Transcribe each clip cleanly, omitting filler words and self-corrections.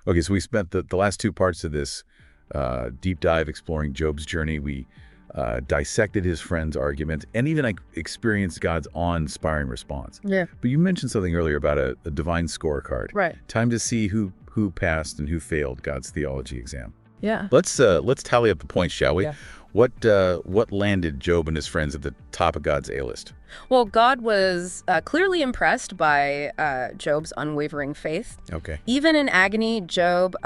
Okay, so we spent the last two parts of this deep dive exploring Job's journey. We dissected his friend's argument and even experienced God's awe-inspiring response. Yeah. But you mentioned something earlier about a divine scorecard. Right. Time to see who passed and who failed God's theology exam. Yeah. Let's tally up the points, shall we? Yeah. What landed Job and his friends at the top of God's A-list? Well, God was clearly impressed by Job's unwavering faith. Okay. Even in agony, Job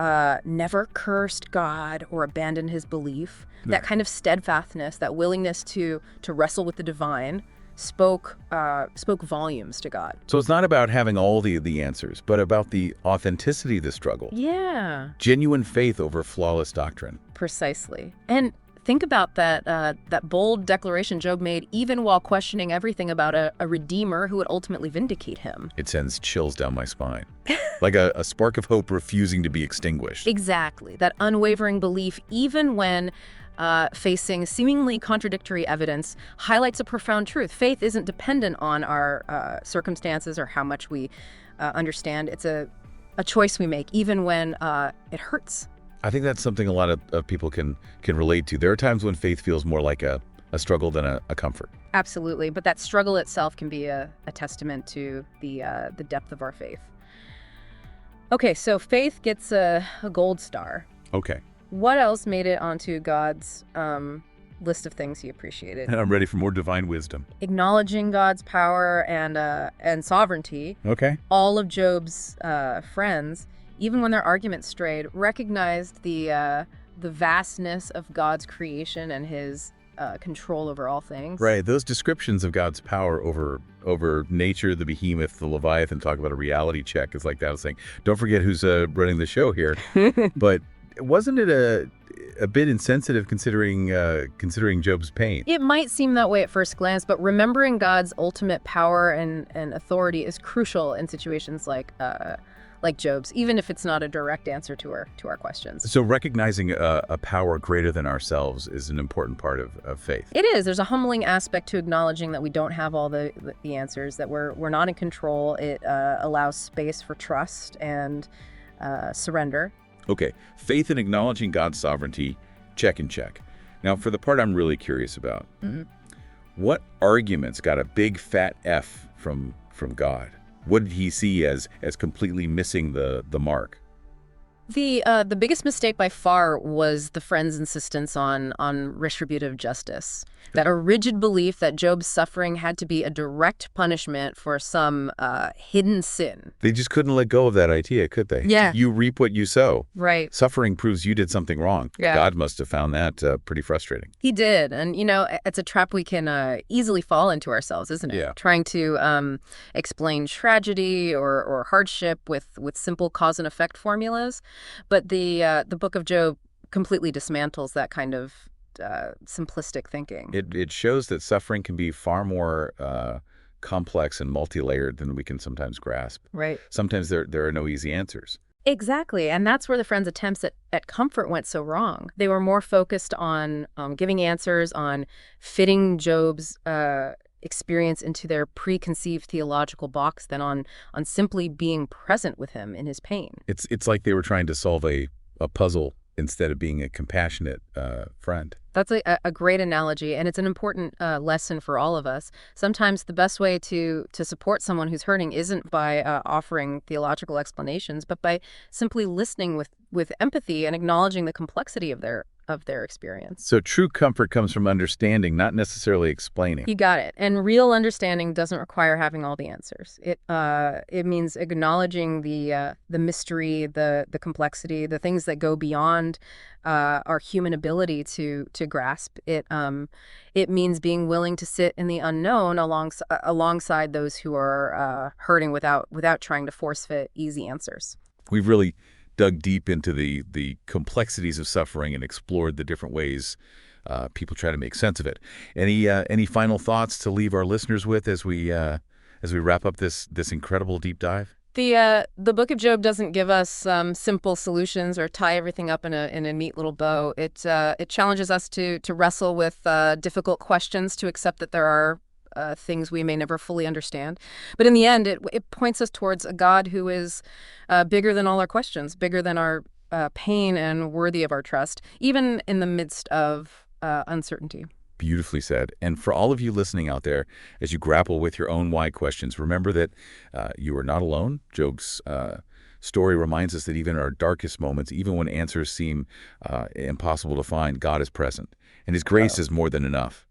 never cursed God or abandoned his belief. That kind of steadfastness, that willingness to wrestle with the divine, spoke volumes to God. So it's not about having all the answers, but about the authenticity of the struggle. Yeah. Genuine faith over flawless doctrine. Precisely. And think about that bold declaration Job made, even while questioning everything about a redeemer who would ultimately vindicate him. It sends chills down my spine. Like a spark of hope refusing to be extinguished. Exactly. That unwavering belief, even when facing seemingly contradictory evidence, highlights a profound truth. Faith isn't dependent on our circumstances or how much we understand. It's a choice we make, even when it hurts. I think that's something a lot of people can relate to. There are times when faith feels more like a struggle than a comfort. Absolutely, but that struggle itself can be a testament to the depth of our faith. Okay, so faith gets a gold star. Okay. What else made it onto God's list of things he appreciated? And I'm ready for more divine wisdom. Acknowledging God's power and sovereignty. Okay. All of Job's friends, even when their arguments strayed, recognized the vastness of God's creation and his control over all things. Right. Those descriptions of God's power over nature, the behemoth, the Leviathan, talk about a reality check. It's like that. I was saying, don't forget who's running the show here. But wasn't it a bit insensitive considering Job's pain? It might seem that way at first glance, but remembering God's ultimate power and authority is crucial in situations like Job's, even if it's not a direct answer to our questions. So recognizing a power greater than ourselves is an important part of faith. It is. There's a humbling aspect to acknowledging that we don't have all the answers, that we're not in control. It allows space for trust and surrender. Okay, faith in acknowledging God's sovereignty, check and check. Now, for the part I'm really curious about, what arguments got a big fat F from God? What did he see as completely missing the mark? The biggest mistake by far was the friend's insistence on retributive justice. That a rigid belief that Job's suffering had to be a direct punishment for some hidden sin. They just couldn't let go of that idea, could they? Yeah. You reap what you sow. Right. Suffering proves you did something wrong. Yeah. God must have found that pretty frustrating. He did. And, it's a trap we can easily fall into ourselves, isn't it? Yeah. Trying to explain tragedy or hardship with simple cause and effect formulas. But the Book of Job completely dismantles that kind of simplistic thinking. It shows that suffering can be far more complex and multi-layered than we can sometimes grasp. Right. Sometimes there are no easy answers. Exactly. And that's where the friends' attempts at comfort went so wrong. They were more focused on giving answers, on fitting Job's experience into their preconceived theological box than on simply being present with him in his pain. It's like they were trying to solve a puzzle instead of being a compassionate friend. That's a great analogy, and it's an important lesson for all of us. Sometimes the best way to support someone who's hurting isn't by offering theological explanations, but by simply listening with empathy and acknowledging the complexity of their experience. So true comfort comes from understanding, not necessarily explaining. You got it. And real understanding doesn't require having all the answers. It means acknowledging the mystery, the complexity, the things that go beyond our human ability to grasp. It means being willing to sit in the unknown alongside those who are hurting without trying to force fit easy answers. We've really dug deep into the complexities of suffering and explored the different ways people try to make sense of it. Any final thoughts to leave our listeners with as we wrap up this incredible deep dive? The Book of Job doesn't give us simple solutions or tie everything up in a neat little bow. It challenges us to wrestle with difficult questions, to accept that there are things we may never fully understand. But in the end, it points us towards a God who is bigger than all our questions, bigger than our pain, and worthy of our trust, even in the midst of uncertainty. Beautifully said. And for all of you listening out there, as you grapple with your own why questions, remember that you are not alone. Job's story reminds us that even in our darkest moments, even when answers seem impossible to find, God is present. And his grace is more than enough.